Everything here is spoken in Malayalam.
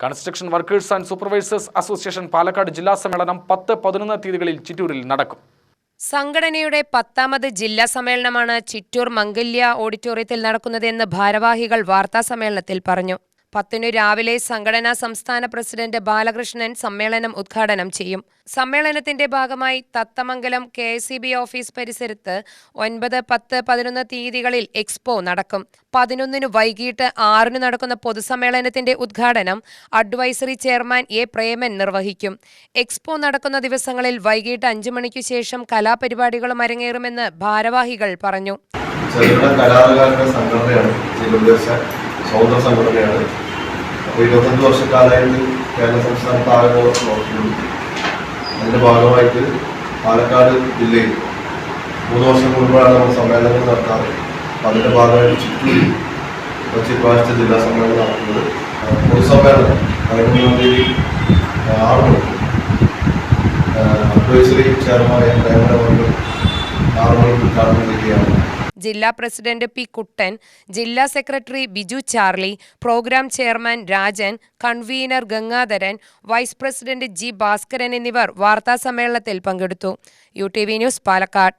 Construction workers and supervisors association Palakkad ജില്ലാ സമ്മേളനം 10-11 തീയതികളിൽ ചിറ്റൂരിൽ നടക്കും. സംഘടനയുടെ 10ാമത് ജില്ലാ സമ്മേളനമാണ് ചിറ്റൂർ മംഗല്യ ഓഡിറ്റോറിയത്തിൽ നടക്കുന്നതെന്ന് ഭാരവാഹികൾ വാർത്താസമ്മേളനത്തിൽ പറഞ്ഞു. 10 രാവിലെ സംഘടനാ സംസ്ഥാന പ്രസിഡന്റ് ബാലകൃഷ്ണൻ സമ്മേളനം ഉദ്ഘാടനം ചെയ്യും. സമ്മേളനത്തിന്റെ ഭാഗമായി തത്തമംഗലം KSEB ഓഫീസ് പരിസരത്ത് 9, 10, 11 തീയതികളിൽ എക്സ്പോ നടക്കും. 11 വൈകിട്ട് 6 നടക്കുന്ന പൊതുസമ്മേളനത്തിന്റെ ഉദ്ഘാടനം അഡ്വൈസറി ചെയർമാൻ A. പ്രേമൻ നിർവഹിക്കും. എക്സ്പോ നടക്കുന്ന ദിവസങ്ങളിൽ വൈകിട്ട് 5 മണിക്കു ശേഷം കലാപരിപാടികളും അരങ്ങേറുമെന്ന് ഭാരവാഹികൾ പറഞ്ഞു. സ്വതന്ത്ര സംഘടനയാണ്. അപ്പോൾ 25 വർഷക്കാലമായിട്ട് കേരള സംസ്ഥാനത്ത് ആകെ നോക്കിയിട്ടുണ്ട്. അതിൻ്റെ ഭാഗമായിട്ട് പാലക്കാട് ജില്ലയിൽ 3 വർഷം കൂടുമ്പോഴാണ് നമ്മൾ സമ്മേളനങ്ങൾ നടത്താറ്. അപ്പോൾ അതിൻ്റെ ഭാഗമായിട്ട് ചിറ്റൂരിൽ പ്രാവശ്യത്തെ ജില്ലാ സമ്മേളനം നടത്തുന്നത്. പൊതുസമ്മേളനം 13 തീയതി 6 മണിക്ക് അഡ്വൈസറി ചെയർമാൻ പ്രേമൻ 6 മണിക്ക് ഉദ്ഘാടനം ചെയ്യുകയാണ്. ജില്ലാ പ്രസിഡന്റ് P. കുട്ടൻ, ജില്ലാ secretary Biju Charlie, programme chairman Rajan, convener Gangadharan, vice president G. Bhaskaran എന്നിവർ വാർത്താസമ്മേളനത്തിൽ പങ്കെടുത്തു. UTV news, Palakkad.